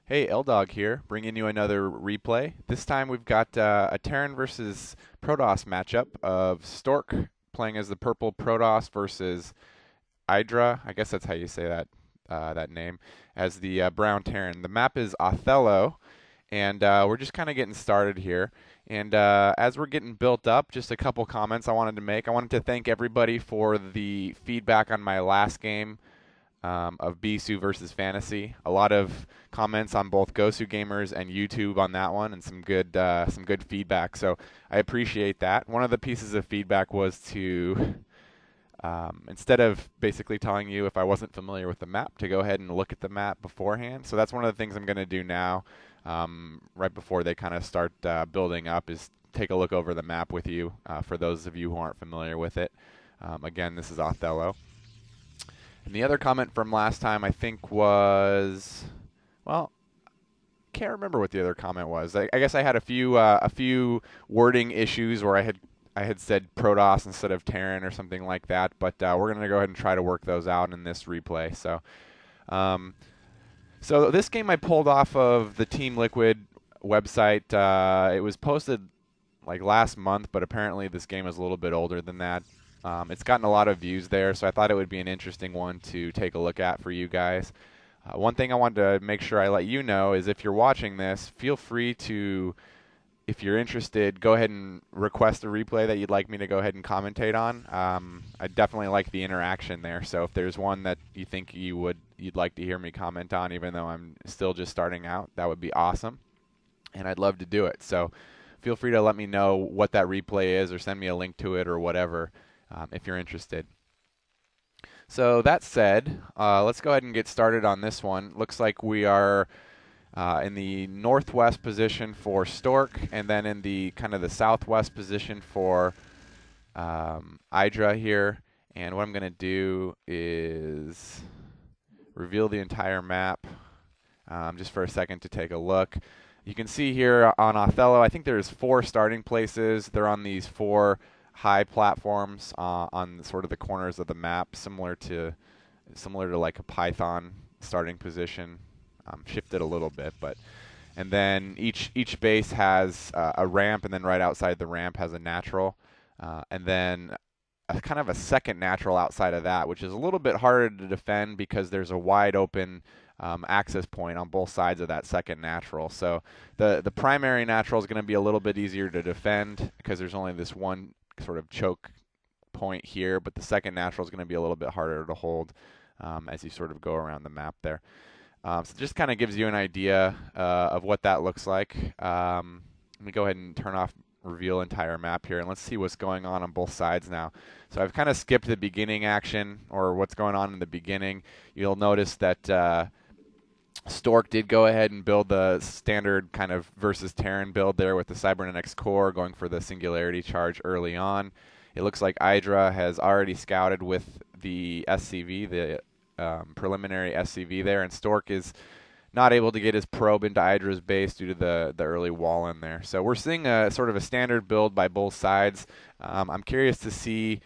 Hey, L-Dog here, bringing you another replay. This time we've got a Terran versus Protoss matchup of Stork playing as the purple Protoss versus Idra. I guess that's how you say that name, as the brown Terran. The map is Othello, and we're just kind of getting started here. And as we're getting built up, just a couple comments I wanted to make. I wanted to thank everybody for the feedback on my last game of Bisu versus Fantasy. A lot of comments on both Gosu Gamers and YouTube on that one, and some good feedback. So I appreciate that. One of the pieces of feedback was to instead of basically telling you if I wasn't familiar with the map, to go ahead and look at the map beforehand. So that's one of the things I'm going to do now, right before they kind of start building up, is take a look over the map with you for those of you who aren't familiar with it. Again, this is Othello. And the other comment from last time, I think, was, well, can't remember what the other comment was. I guess I had a few wording issues where I had said Protoss instead of Terran or something like that. But we're gonna go ahead and try to work those out in this replay. Um, so this game I pulled off of the Team Liquid website. It was posted like last month, but apparently this game is a little bit older than that. It's gotten a lot of views there, so I thought it would be an interesting one to take a look at for you guys. One thing I wanted to make sure I let you know is if you're watching this, feel free to, if you're interested, go ahead and request a replay that you'd like me to go ahead and commentate on. I definitely like the interaction there, so if there's one that you think you'd like to hear me comment on, even though I'm still just starting out, that would be awesome, and I'd love to do it. So feel free to let me know what that replay is, or send me a link to it, or whatever. If you're interested. So that said, let's go ahead and get started on this one. Looks like we are in the northwest position for Stork, and then in the kind of the southwest position for Idra here. And what I'm going to do is reveal the entire map just for a second to take a look. You can see here on Othello, I think there's 4 starting places. They're on these 4 high platforms on sort of the corners of the map, similar to like a Python starting position, shifted a little bit, and then each base has a ramp, and then right outside the ramp has a natural, and then kind of a second natural outside of that, which is a little bit harder to defend because there's a wide open access point on both sides of that second natural. So the primary natural is going to be a little bit easier to defend because there's only this one sort of choke point here, but the second natural is going to be a little bit harder to hold as you sort of go around the map there. So it just kind of gives you an idea of what that looks like. Let me go ahead and turn off reveal entire map here, and let's see what's going on both sides now. So I've kind of skipped the beginning action, or what's going on in the beginning. You'll notice that Stork did go ahead and build the standard kind of versus Terran build there with the Cybernetics core, going for the Singularity charge early on. It looks like Idra has already scouted with the SCV, the preliminary SCV there, and Stork is not able to get his probe into Idra's base due to the early wall in there. So we're seeing a sort of a standard build by both sides. I'm curious to see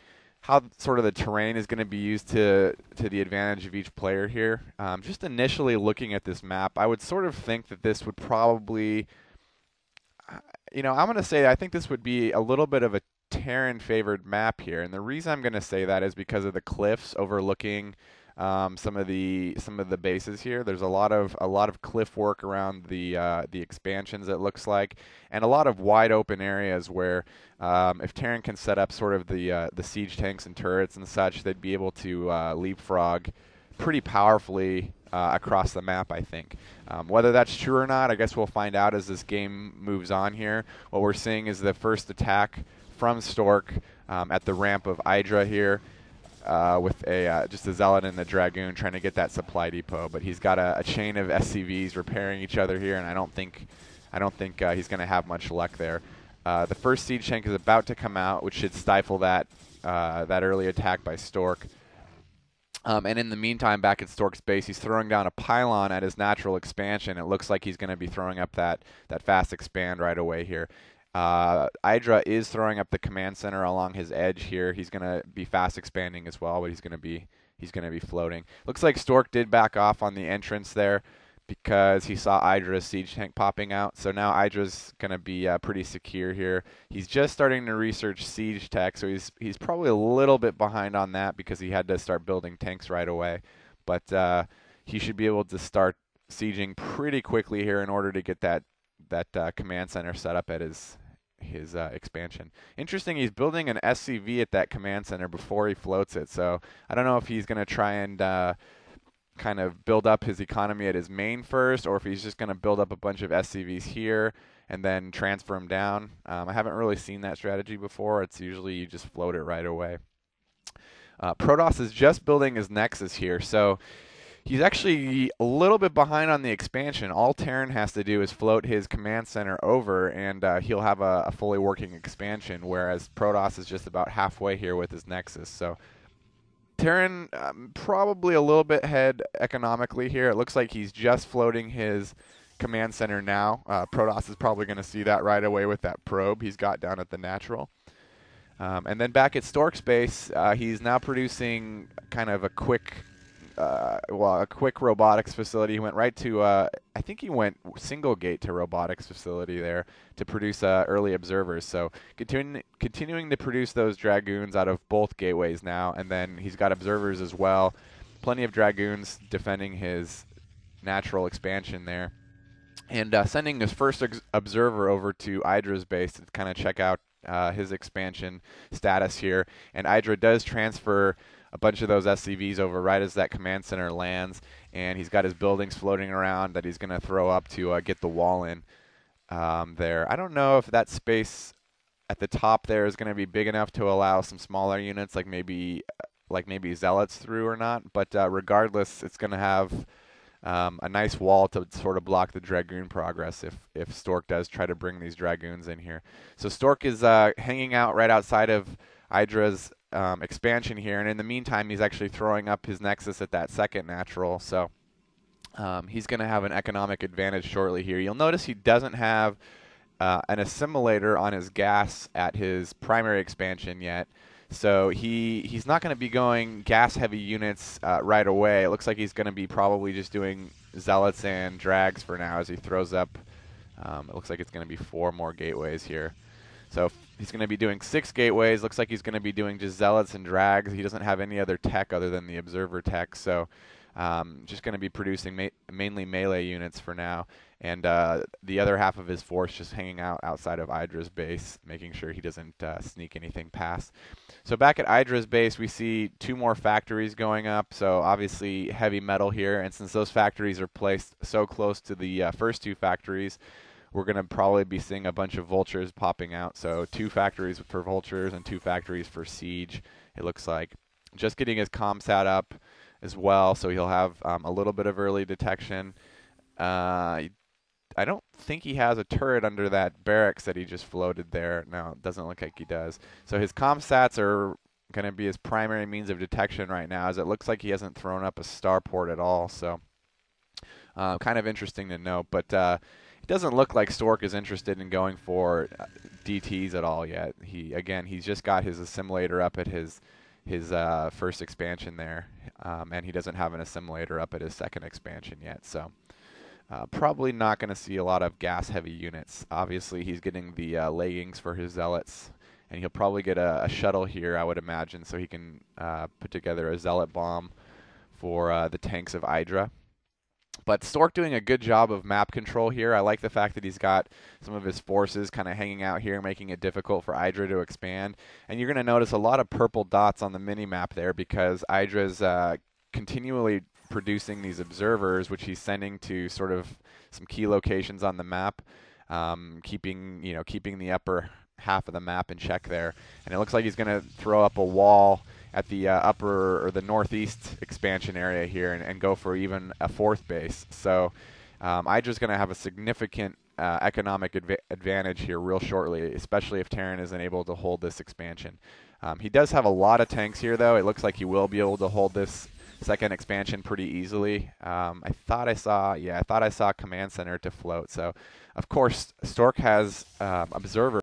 how sort of the terrain is going to be used to the advantage of each player here. Just initially looking at this map, I would sort of think that this would probably, I'm going to say I think this would be a little bit of a Terran favored map here, and the reason I'm going to say that is because of the cliffs overlooking some of the bases here. There's a lot of cliff work around the expansions, it looks like, and a lot of wide open areas where if Terran can set up sort of the siege tanks and turrets and such, they'd be able to leapfrog pretty powerfully across the map, I think. Whether that's true or not, I guess we'll find out as this game moves on here. What we're seeing is the first attack from Stork at the ramp of Idra here. With just a Zealot and a Dragoon trying to get that supply depot, but he's got a chain of SCVs repairing each other here, and I don't think he's going to have much luck there. The first siege tank is about to come out, which should stifle that early attack by Stork. And in the meantime, back at Stork's base, he's throwing down a pylon at his natural expansion. It looks like he's going to be throwing up that fast expand right away here. Idra is throwing up the command center along his edge here. He's going to be fast expanding as well, but he's going to be floating. Looks like Stork did back off on the entrance there. because he saw Idra's siege tank popping out. So now Idra's going to be pretty secure here. He's just starting to research siege tech, so he's probably a little bit behind on that because he had to start building tanks right away. But he should be able to start sieging pretty quickly here in order to get that command center set up at his expansion. Interesting, he's building an SCV at that command center before he floats it. So I don't know if he's going to try and kind of build up his economy at his main first, or if he's just going to build up a bunch of SCVs here and then transfer them down. I haven't really seen that strategy before. It's usually you just float it right away. Protoss is just building his Nexus here, so he's actually a little bit behind on the expansion. All Terran has to do is float his command center over, and he'll have a fully working expansion, whereas Protoss is just about halfway here with his Nexus. So Terran probably a little bit ahead economically here. It looks like he's just floating his command center now. Protoss is probably going to see that right away with that probe he's got down at the natural. And then back at Stork's base, he's now producing kind of a quick robotics facility. He went right to, I think he went single gate to robotics facility there to produce early observers. So continuing to produce those Dragoons out of both gateways now, and then he's got observers as well. Plenty of Dragoons defending his natural expansion there. And sending his first observer over to Idra's base to kind of check out his expansion status here. And Idra does transfer a bunch of those SCVs over right as that command center lands, and he's got his buildings floating around that he's going to throw up to get the wall in there. I don't know if that space at the top there is going to be big enough to allow some smaller units like maybe zealots through or not, but regardless, it's going to have a nice wall to sort of block the Dragoon progress if Stork does try to bring these Dragoons in here. So Stork is hanging out right outside of Idra's expansion here, and in the meantime he's actually throwing up his Nexus at that second natural, so he's going to have an economic advantage shortly here. You'll notice he doesn't have an assimilator on his gas at his primary expansion yet, so he's not going to be going gas heavy units right away. It looks like he's going to be probably just doing zealots and drags for now as he throws up. It looks like it's going to be 4 more gateways here. So he's going to be doing 6 gateways. Looks like he's going to be doing just zealots and drags. He doesn't have any other tech other than the observer tech, so just going to be producing mainly melee units for now. And the other half of his force just hanging out outside of Idra's base, making sure he doesn't sneak anything past. So back at Idra's base, we see 2 more factories going up. So obviously heavy metal here, and since those factories are placed so close to the first 2 factories, we're going to probably be seeing a bunch of vultures popping out. So 2 factories for vultures and 2 factories for siege, it looks like. Just getting his ComSat up as well, so he'll have a little bit of early detection. I don't think he has a turret under that barracks that he just floated there. No, it doesn't look like he does. So his ComSats are going to be his primary means of detection right now, as it looks like he hasn't thrown up a starport at all. So kind of interesting to note, but it doesn't look like Stork is interested in going for DTs at all yet. He's just got his assimilator up at his first expansion there, and he doesn't have an assimilator up at his second expansion yet. So probably not going to see a lot of gas-heavy units. Obviously, he's getting the leggings for his zealots, and he'll probably get a shuttle here, I would imagine, so he can put together a zealot bomb for the tanks of Idra. But Stork doing a good job of map control here. I like the fact that he's got some of his forces kind of hanging out here, making it difficult for Idra to expand. And you're going to notice a lot of purple dots on the mini-map there because Idra's continually producing these observers, which he's sending to sort of some key locations on the map, keeping the upper half of the map in check there. And it looks like he's going to throw up a wall at the upper or the northeast expansion area here and go for even a 4th base. So Idra's going to have a significant economic advantage here real shortly, especially if Terran isn't able to hold this expansion. He does have a lot of tanks here, though. It looks like he will be able to hold this second expansion pretty easily. I thought I saw command center to float. So of course Stork has observers